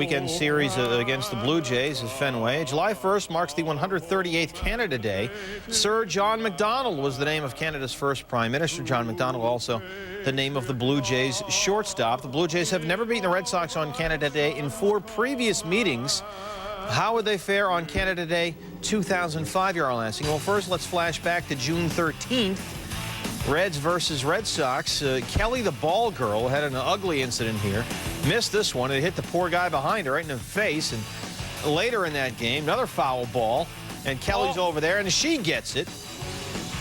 Weekend series against the Blue Jays at Fenway. July 1st marks the 138th Canada Day. Sir John Macdonald was the name of Canada's first Prime Minister. John Macdonald also the name of the Blue Jays shortstop. The Blue Jays have never beaten the Red Sox on Canada Day in 4 previous meetings. How would they fare on Canada Day 2005, you're all asking? Well, first let's flash back to June 13th. Reds versus Red Sox. Kelly, the ball girl, had an ugly incident here. Missed this one. It hit the poor guy behind her right in the face. And later in that game, another foul ball. And Kelly's over there, and she gets it.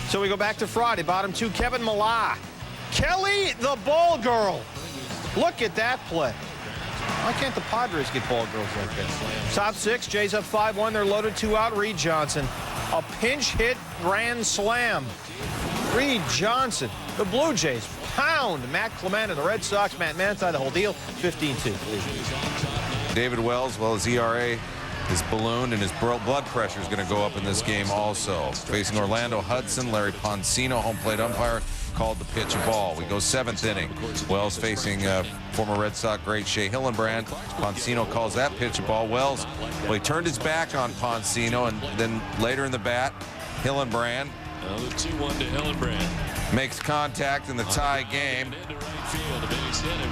So we go back to Friday. Bottom 2, Kevin Millar. Kelly, the ball girl. Look at that play. Why can't the Padres get ball girls like that? Top 6, Jays up 5-1. They're loaded 2 out. Reed Johnson. A pinch hit grand slam. Reed Johnson. The Blue Jays pound Matt Clement and the Red Sox. Matt Manti, the whole deal, 15-2. David Wells, well, his ERA is ballooned and his blood pressure is going to go up in this game also. Facing Orlando Hudson, Larry Poncino, home plate umpire, called the pitch a ball. We go 7th inning. Wells facing former Red Sox great Shea Hillenbrand. Poncino calls that pitch a ball. Wells, well, he turned his back on Poncino, and then later in the bat, Hillenbrand the 2-1 to Hillenbrand makes contact in the tie game.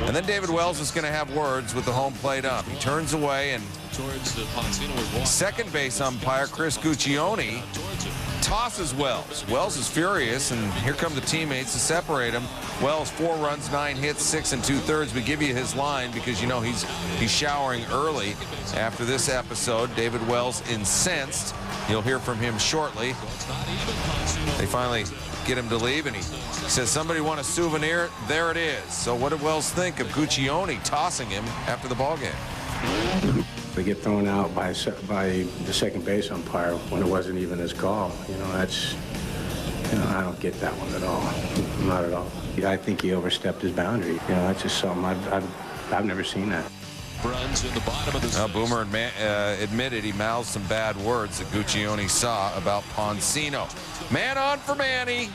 And then David Wells is going to have words with the home plate ump. He turns away, and second base umpire Chris Guccione tosses Wells. Wells is furious, and here come the teammates to separate him. Wells, 4 runs, 9 hits, 6 2/3. We give you his line because you know he's showering early after this episode. David Wells incensed. You'll hear from him shortly. They finally get him to leave, and he says, "Somebody want a souvenir?" There it is. So what did Wells think of Guccione tossing him after the ball game? They get thrown out by the second base umpire when it wasn't even his call. That's, I don't get that one at all. Not at all. I think he overstepped his boundary. That's just something I've never seen that. Runs in the bottom of the Boomer admitted he mouthed some bad words that Guccione saw about Poncino. Man on for Manny.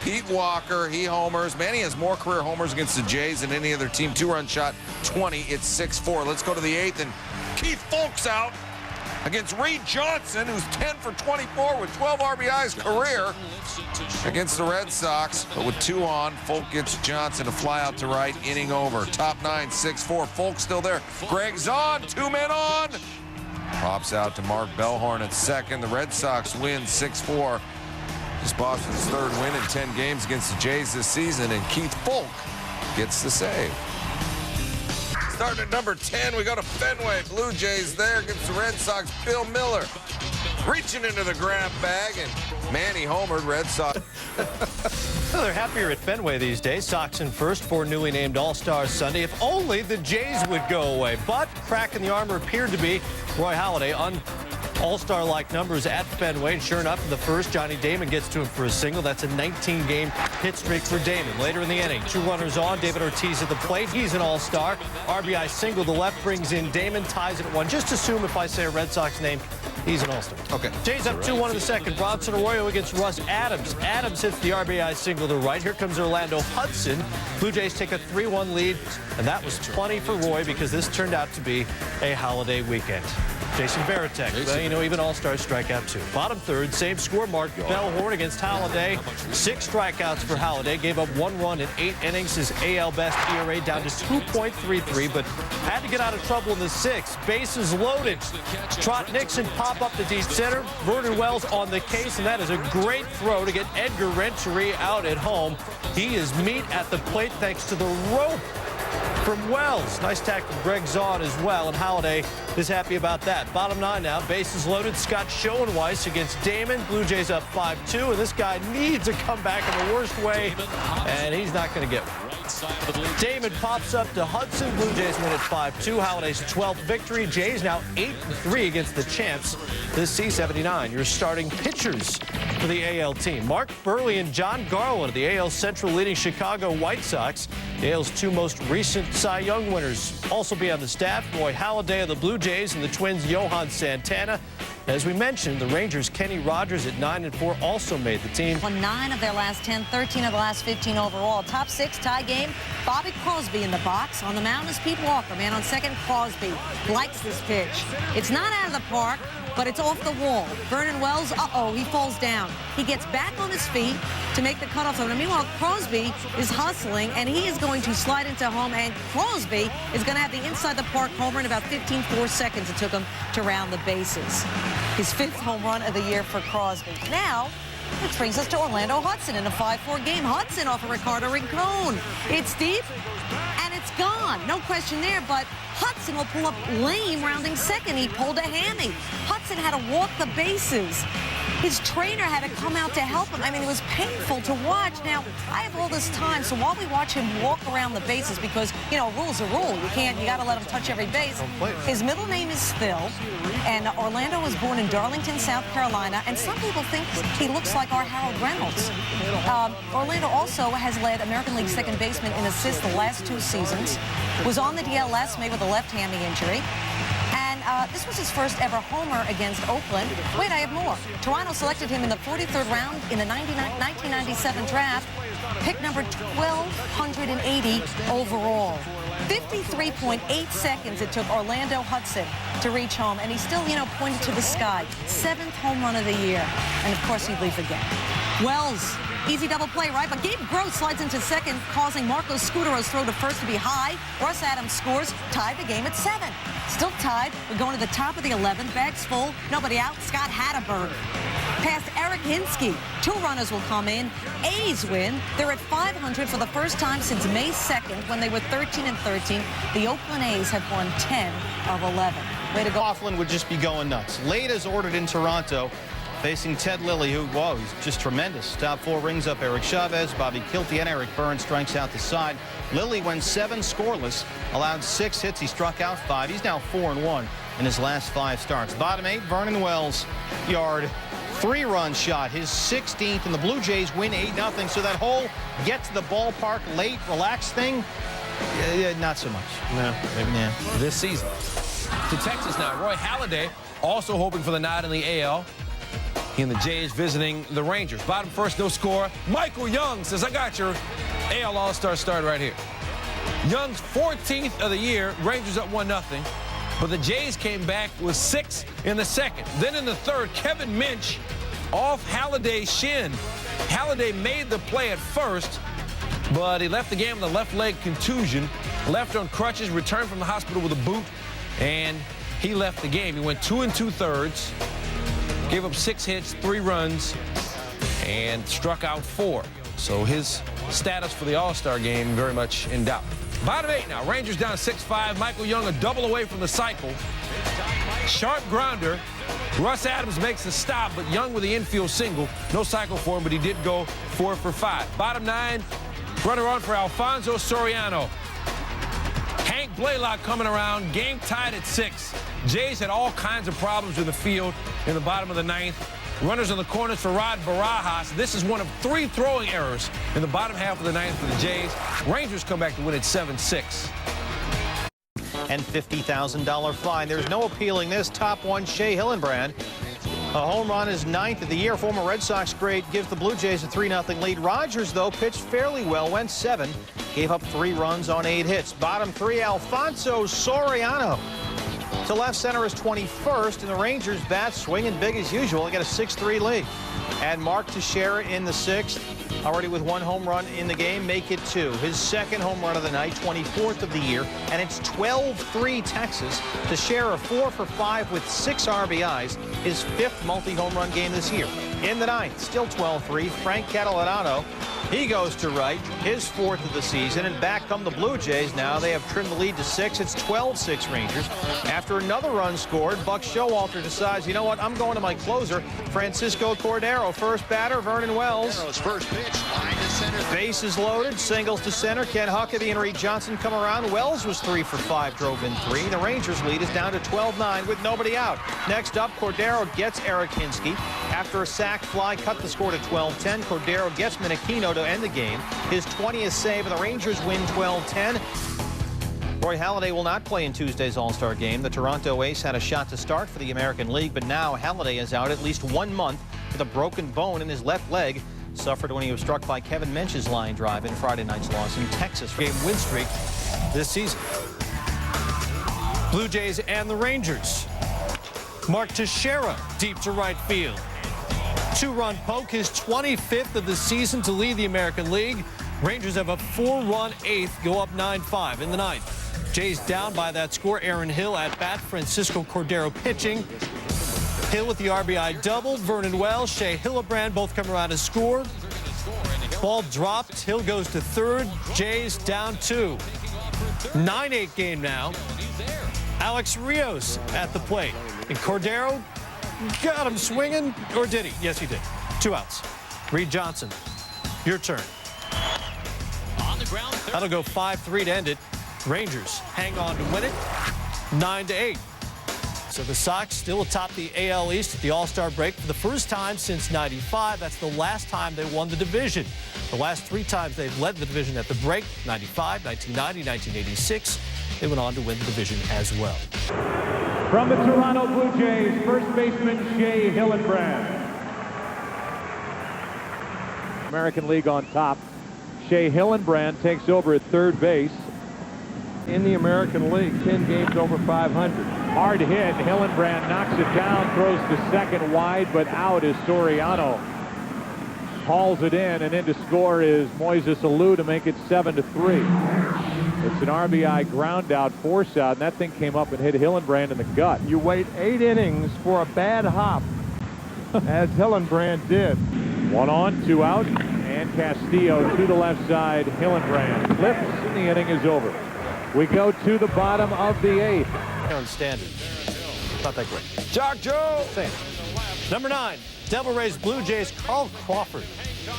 Pete Walker, he homers. Manny has more career homers against the Jays than any other team. 2-run shot, 20. It's 6-4. Let's go to the 8th, and Keith Foulkes out against Reed Johnson, who's 10 for 24 with 12 RBIs career against the Red Sox. But with 2 on, Foulkes gets Johnson to fly out to right, inning over. Top 9, 6-4. Foulkes still there. Greg's on, 2 men on. Pops out to Mark Bellhorn at second. The Red Sox win 6-4. It's Boston's 3rd win in 10 games against the Jays this season, and Keith Foulkes gets the save. Starting at number 10, we go to Fenway. Blue Jays there against the Red Sox. Bill Miller reaching into the grab bag, and Manny homered. Red Sox. Well, they're happier at Fenway these days. Sox in first for newly named All-Stars Sunday. If only the Jays would go away. But crack in the armor appeared to be Roy Halladay on All-Star-like numbers at Fenway. And sure enough, in the first, Johnny Damon gets to him for a single. That's a 19-game hit streak for Damon. Later in the inning, 2 runners on. David Ortiz at the plate. He's an All-Star. RBI single. The left brings in Damon, ties it at 1. Just assume if I say a Red Sox name, he's an All-Star. Okay. Jays up 2-1 in the second. Bronson Arroyo against Russ Adams. Adams hits the RBI single to right. Here comes Orlando Hudson. Blue Jays take a 3-1 lead, and that was 20 for Roy because this turned out to be a holiday weekend. Jason Varitek, well, even All-Stars strike out 2. Bottom 3rd, same score mark. Bellhorn against Halladay. 6 strikeouts for Halladay. Gave up 1 run in 8 innings. His AL best ERA down to 2.33, but had to get out of trouble in the 6th. Bases loaded. Trot Nixon pop up to deep center. Vernon Wells on the case, and that is a great throw to get Edgar Renteria out at home. He is meat at the plate thanks to the rope from Wells. Nice tack from Greg Zahn as well, and Halladay is happy about that. Bottom 9 now, bases loaded. Scott Schoenweiss against Damon. Blue Jays up 5-2, and this guy needs a comeback in the worst way, and he's not going to get one. Damon pops up to Hudson. Blue Jays win at 5-2. Halladay's 12th victory. Jays now 8-3 against the champs this C79. Your starting pitchers for the AL team. Mark Burley and John Garland of the AL Central leading Chicago White Sox. The AL's two most recent Cy Young winners also be on the staff. Roy Halladay of the Blue Jays and the Twins' Johan Santana. As we mentioned, the Rangers' Kenny Rogers at 9-4 also made the team. Won 9 of their last 10, 13 of the last 15 overall. Top 6 tie game. Bobby Crosby in the box. On the mound is Pete Walker. Man on second, Crosby likes this pitch. It's not out of the park, but it's off the wall. Vernon Wells, he falls down. He gets back on his feet to make the cutoff zone. And meanwhile, Crosby is hustling, and he is going to slide into home, and Crosby is going to have the inside the park homer in about 15.4 seconds it took him to round the bases. His 5th home run of the year for Crosby. Now, which brings us to Orlando Hudson in a 5-4 game. Hudson off of Ricardo Rincon. It's deep, and it's gone. No question there, but Hudson will pull up lame rounding second. He pulled a hammy. Hudson had to walk the bases. His trainer had to come out to help him. I mean, it was painful to watch. Now, I have all this time, so while we watch him walk around the bases, because, you know, a rule's a rule. You got to let him touch every base. His middle name is Phil, and Orlando was born in Darlington, South Carolina, and some people think he looks like our Harold Reynolds. Orlando also has led American League second baseman in assists the last 2 seasons, was on the DL last May with a left hammy injury. This was his first ever homer against Oakland. Wait, I have more. Toronto selected him in the 43rd round in the 1997 draft, pick number 1,280 overall. 53.8 seconds it took Orlando Hudson to reach home, and he still, pointed to the sky. 7th home run of the year, and of course he'd leave again. Wells. Easy double play, right? But Gabe Gross slides into second, causing Marco Scudero's throw to first to be high. Russ Adams scores, tied the game at 7. Still tied. We're going to the top of the 11th. Bags full. Nobody out. Scott Hatterberg. Past Eric Hinsky. 2 runners will come in. A's win. They're at 500 for the first time since May 2nd when they were 13-13. The Oakland A's have won 10 of 11. Way to go. Coughlin would just be going nuts. Late as ordered in Toronto. Facing Ted Lilly, who, he's just tremendous. Top 4 rings up Eric Chavez, Bobby Kilty, and Eric Burns strikes out the side. Lilly went 7 scoreless, allowed 6 hits. He struck out 5. He's now 4-1 in his last 5 starts. Bottom 8, Vernon Wells, yard, 3-run shot, his 16th, and the Blue Jays win 8-0. So that whole get to the ballpark late, relax thing, not so much. No, maybe not. This season. To Texas now, Roy Halladay also hoping for the nod in the AL. He and the Jays visiting the Rangers. Bottom first, no score. Michael Young says, I got your AL All-Star start right here. Young's 14th of the year. Rangers up 1-0. But the Jays came back with 6 in the second. Then in the third, Kevin Minch off Halladay's shin. Halladay made the play at first, but he left the game with a left leg contusion. Left on crutches, returned from the hospital with a boot, and he left the game. He went 2 2/3. Gave up 6 hits, 3 runs, and struck out 4. So his status for the All-Star game very much in doubt. Bottom 8 now. Rangers down 6-5. Michael Young a double away from the cycle. Sharp grounder. Russ Adams makes the stop, but Young with the infield single. No cycle for him, but he did go 4 for 5. Bottom 9. Runner on for Alfonso Soriano. Hank Blaylock coming around. Game tied at 6. Jays had all kinds of problems with the field in the bottom of the 9th. Runners in the corners for Rod Barajas. This is one of 3 throwing errors in the bottom half of the 9th for the Jays. Rangers come back to win at 7-6. And $50,000 fine. There's no appealing this. Top 1, Shea Hillenbrand. A home run is 9th of the year. Former Red Sox great gives the Blue Jays a 3-0 lead. Rogers, though, pitched fairly well, went 7, gave up 3 runs on 8 hits. Bottom 3, Alfonso Soriano. To left center is 21st, and the Rangers bat swinging big as usual. They got a 6-3 lead. And Mark Teixeira in the 6th, already with 1 home run in the game, make it 2. His 2nd home run of the night, 24th of the year, and it's 12-3 Texas. Teixeira 4 for 5 with 6 RBIs, his 5th multi-home run game this year. In the 9th, still 12-3, Frank Catalano. He goes to right, his 4th of the season, and back come the Blue Jays now. They have trimmed the lead to 6. It's 12-6 Rangers. After another run scored, Buck Showalter decides, you know what, I'm going to my closer, Francisco Cordero. First batter, Vernon Wells. Cordero's first pitch, line to center. Bases loaded, singles to center. Ken Huckabee and Reed Johnson come around. Wells was 3 for 5, drove in 3. The Rangers lead is down to 12-9 with nobody out. Next up, Cordero gets Eric Hinsky. After a sac fly, cut the score to 12-10. Cordero gets Menachino to end the game. His 20th save, and the Rangers win 12-10. Roy Halladay will not play in Tuesday's All-Star game. The Toronto Ace had a shot to start for the American League, but now Halladay is out at least 1 month with a broken bone in his left leg. Suffered when he was struck by Kevin Mench's line drive in Friday night's loss in Texas. Game win streak this season. Blue Jays and the Rangers. Mark Teixeira deep to right field. 2-run poke, his 25th of the season to lead the American League. Rangers have a 4-run eighth, go up 9-5 in the ninth. Jays down by that score. Aaron Hill at bat, Francisco Cordero pitching. Hill with the RBI double. Vernon Wells, Shea Hillenbrand both come around to score. Ball dropped. Hill goes to third. Jays down 2. 9-8 game now. Alex Rios at the plate. And Cordero got him swinging, or did he? Yes, he did. 2 outs. Reed Johnson, your turn. That'll go 5-3 to end it. Rangers hang on to win it, 9-8. So the Sox still atop the AL East at the All-Star break for the first time since '95. That's the last time they won the division. The last 3 times they've led the division at the break, 95, 1990, 1986. They went on to win the division as well. From the Toronto Blue Jays, first baseman Shea Hillenbrand. American League on top. Shea Hillenbrand takes over at third base. In the American League, 10 games over 500. Hard hit. Hillenbrand knocks it down, throws to second wide, but out is Soriano. Hauls it in, and in to score is Moises Alou to make it 7-3. It's an RBI ground out, force out, and that thing came up and hit Hillenbrand in the gut. You wait 8 innings for a bad hop, as Hillenbrand did. 1 on, 2 out, and Castillo to the left side. Hillenbrand flips, and the inning is over. We go to the bottom of the 8th. On standard. Not that great. Jock Joe. Same. Number 9, Devil Rays Blue Jays, Carl Crawford.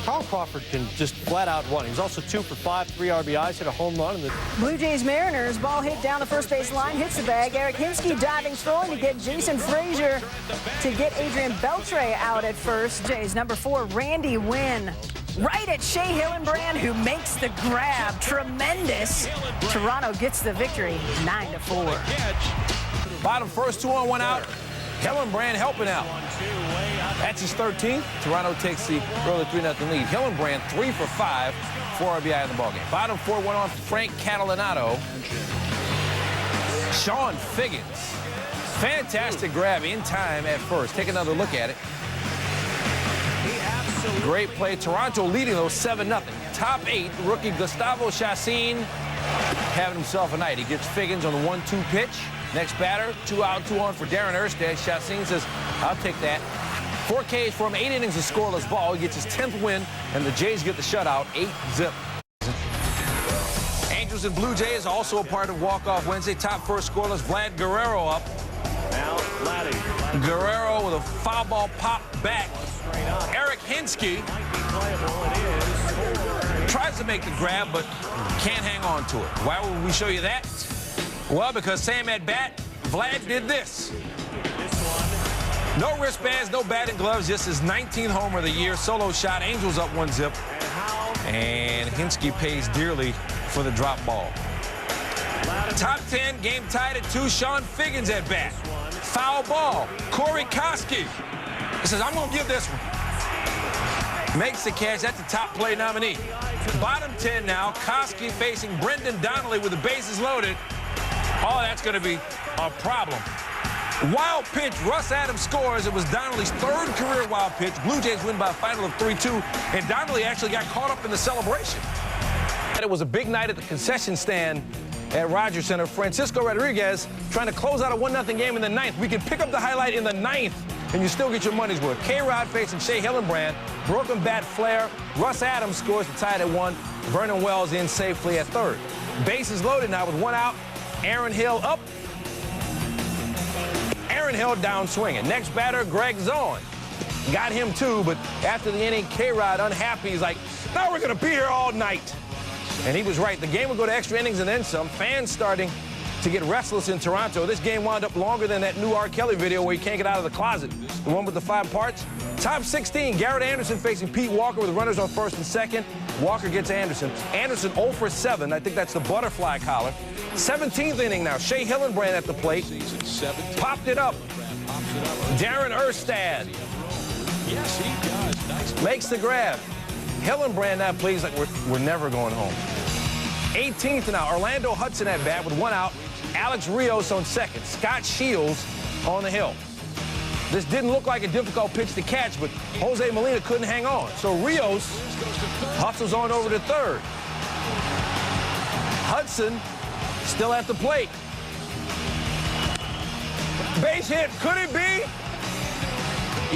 Carl Crawford can just flat out run. He was also 2 for 5, 3 RBIs, hit a home run. In the Blue Jays Mariners, ball hit down the first base line, hits the bag. Eric Hinsky diving, throwing to get Jason Frazier to get Adrian Beltre out at first. Jays number 4, Randy Wynn. Right at Shea Hillenbrand, who makes the grab. Tremendous. Toronto gets the victory, 9-4. Bottom first, 2 on, 1 out. Hillenbrand helping out. That's his 13th. Toronto takes the early 3-0 lead. Hillenbrand 3 for 5, 4 RBI in the ballgame. Bottom 4, 1 on Frank Catalinato. Sean Figgins. Fantastic grab in time at first. Take another look at it. Great play. Toronto leading those 7-0. Top 8, rookie Gustavo Chacin having himself a night. He gets Figgins on the 1-2 pitch. Next batter, 2 out, 2 on for Darren Erstad. Chacin says, I'll take that. 4 Ks for him, 8 innings of scoreless ball. He gets his 10th win, and the Jays get the shutout, 8-zip. Angels and Blue Jays also a part of walk-off Wednesday. Top first scoreless, Vlad Guerrero up. Now, Vladdy. Guerrero with a foul ball pop back. Eric Hinsky tries to make the grab, but can't hang on to it. Why would we show you that? Well, because same at bat, Vlad did this. No wristbands, no batting gloves, just his 19th homer of the year. Solo shot, Angels up 1-zip. And Hinsky pays dearly for the drop ball. Top 10, game tied at 2, Sean Figgins at bat. Foul ball, Corey Koski. He says, I'm going to give this one. Makes the catch. That's the top play nominee. Bottom 10 now, Koski facing Brendan Donnelly with the bases loaded. Oh, that's going to be a problem. Wild pitch, Russ Adams scores. It was Donnelly's 3rd career wild pitch. Blue Jays win by a final of 3-2, and Donnelly actually got caught up in the celebration. It was a big night at the concession stand at Rogers Center. Francisco Rodriguez trying to close out a 1-0 game in the 9th. We can pick up the highlight in the 9th, and you still get your money's worth. K-Rod facing Shea Hillenbrand. Broken bat flare. Russ Adams scores to tie it at 1. Vernon Wells in safely at 3rd. Bases loaded now with 1 out. Aaron Hill up. Aaron Hill down swinging. Next batter, Greg Zahn. Got him too, but after the inning, K-Rod unhappy. He's like, Now we're going to be here all night. And he was right. The game would go to extra innings and then some. Fans starting to get restless in Toronto. This game wound up longer than that new R. Kelly video where he can't get out of the closet. The one with the 5 parts. Top 16, Garrett Anderson facing Pete Walker with runners on first and second. Walker gets Anderson. Anderson 0 for 7. I think that's the butterfly collar. 17th inning now. Shea Hillenbrand at the plate. Popped it up. Darren Erstad makes the grab. Hillenbrand now plays like we're never going home. 18th now. Orlando Hudson at bat with 1 out. Alex Rios on second. Scott Shields on the hill. This didn't look like a difficult pitch to catch, but Jose Molina couldn't hang on. So Rios hustles on over to third. Hudson still at the plate. Base hit. Could it be?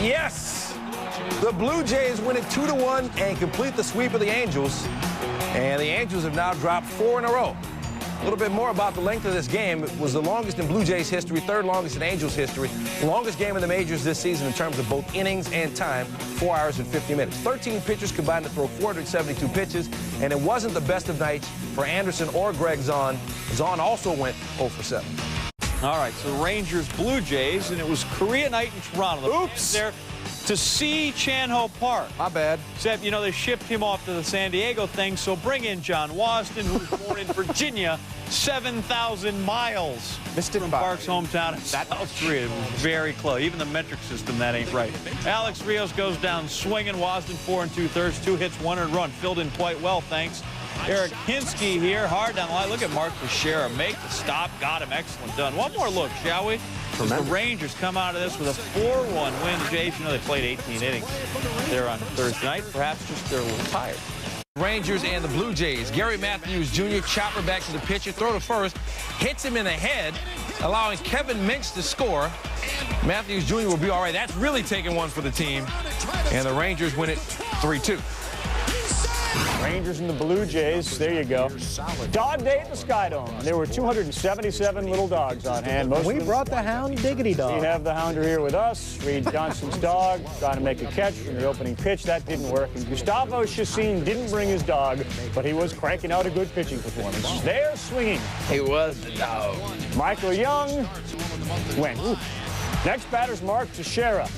Yes. The Blue Jays win it 2-1 and complete the sweep of the Angels. And the Angels have now dropped 4 in a row. A little bit more about the length of this game. It was the longest in Blue Jays history, 3rd longest in Angels history, longest game in the majors this season in terms of both innings and time, 4 hours and 50 minutes. 13 pitchers combined to throw 472 pitches, and it wasn't the best of nights for Anderson or Greg Zahn. Zahn also went 0 for 7. All right, so Rangers, Blue Jays, and it was Korea night in Toronto. Oops. There to see Chan-Ho Park. My bad. Except, you know, they shipped him off to the San Diego thing, so bring in John Waston, who was born in Virginia, 7,000 miles from Park's hometown in South Korea. It was very close. Even the metric system, that ain't right. Alex Rios goes down swinging. Waston 4 2/3, 2 hits, 1 earned run. Filled in quite well, thanks. Eric Hinsky here, hard down the line. Look at Mark Teixeira. Make the stop. Got him. Excellent done. One more look, shall we? As the Rangers come out of this with a 4-1 win. The Jays, you know, they played 18 innings there on Thursday night. Perhaps just they're a little tired. Rangers and the Blue Jays. Gary Matthews Jr. chopper back to the pitcher. Throw to first. Hits him in the head, allowing Kevin Minch to score. Matthews Jr. will be all right. That's really taking one for the team. And the Rangers win it 3-2. Rangers and the Blue Jays, there you go. Dog day at the Sky Dome. There were 277 little dogs on hand. We brought the hound, Diggity Dog. We have the Hounder here with us. Reed Johnson's dog trying to make a catch from the opening pitch. That didn't work. And Gustavo Chacin didn't bring his dog, but he was cranking out a good pitching performance. They're swinging. He was the dog. Michael Young went. Next batter's Mark Teixeira.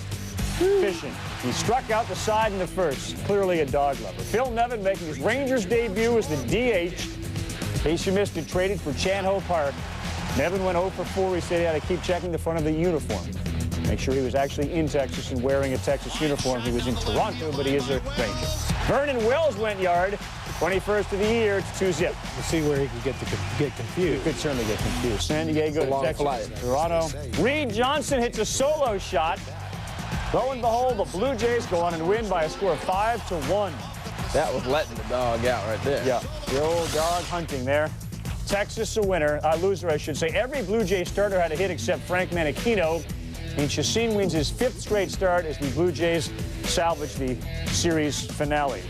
Fishing. He struck out the side in the first. Clearly a dog lover. Phil Nevin making his Rangers debut as the DH. In case you missed it, traded for Chan-Ho Park. Nevin went 0 for 4. He said he had to keep checking the front of the uniform. Make sure he was actually in Texas and wearing a Texas uniform. He was in Toronto, but he is a Ranger. Vernon Wells went yard. 21st of the year, it's 2-zip. We'll see where he can get confused. He could certainly get confused. San Diego to Texas, flight. Toronto. Reed Johnson hits a solo shot. Lo and behold, the Blue Jays go on and win by a score of 5-1. That was letting the dog out right there. Yeah, the old dog hunting there. Texas a winner, loser I should say. Every Blue Jay starter had a hit except Frank Manichino. And Chacin wins his 5th straight start as the Blue Jays salvage the series finale.